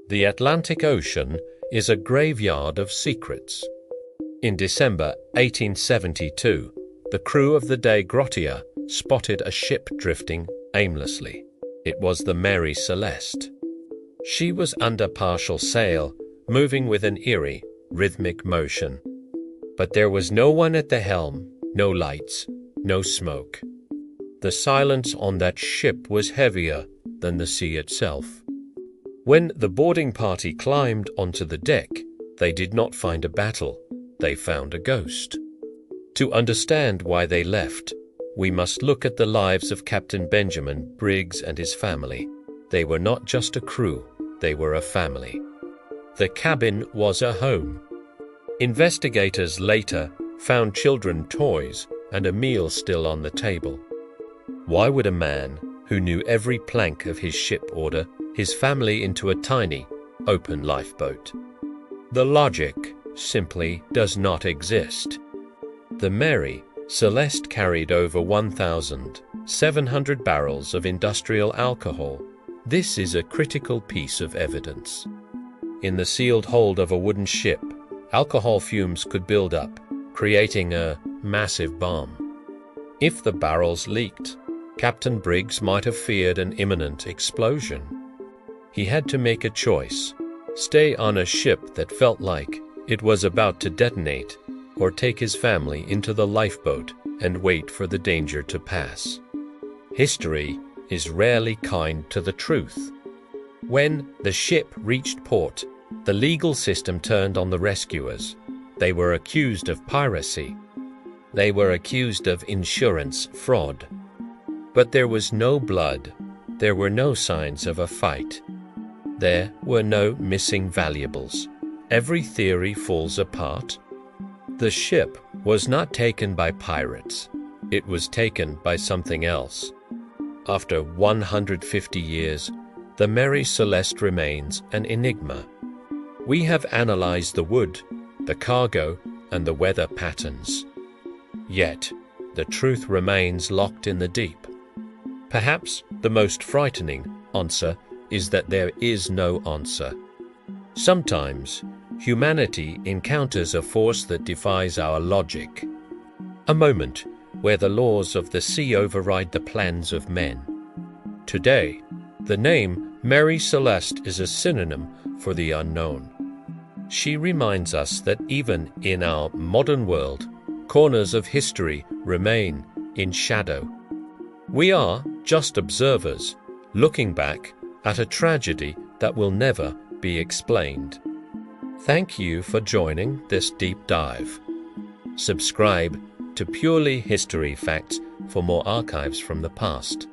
The Atlantic Ocean is a graveyard of secrets. In December 1872, the crew of the De Grottia spotted a ship drifting aimlessly. It was the Mary Celeste. She was under partial sail, moving with an eerie, rhythmic motion. But there was no one at the helm, no lights, no smoke. The silence on that ship was heavier than the sea itself. When the boarding party climbed onto the deck, they did not find a battle, they found a ghost. To understand why they left, we must look at the lives of Captain Benjamin Briggs and his family. They were not just a crew, they were a family. The cabin was a home. Investigators later found children's toys and a meal still on the table. Why would a man who knew every plank of his ship order his family into a tiny, open lifeboat? The logic simply does not exist. The Mary Celeste carried over 1,700 barrels of industrial alcohol. This is a critical piece of evidence. In the sealed hold of a wooden ship, alcohol fumes could build up, creating a massive bomb. If the barrels leaked, Captain Briggs might have feared an imminent explosion. He had to make a choice: stay on a ship that felt like it was about to detonate, or take his family into the lifeboat and wait for the danger to pass. History is rarely kind to the truth. When the ship reached port, the legal system turned on the rescuers. They were accused of piracy. They were accused of insurance fraud. But there was no blood. There were no signs of a fight. There were no missing valuables. Every theory falls apart. The ship was not taken by pirates. It was taken by something else. After 150 years, the Mary Celeste remains an enigma. We have analyzed the wood, the cargo, and the weather patterns. Yet, the truth remains locked in the deep. Perhaps the most frightening answer is that there is no answer. Sometimes, humanity encounters a force that defies our logic. A moment where the laws of the sea override the plans of men. Today, the name Mary Celeste is a synonym for the unknown. She reminds us that even in our modern world, corners of history remain in shadow. We are just observers, looking back at a tragedy that will never be explained. Thank you for joining this deep dive. Subscribe to Purely History Facts for more archives from the past.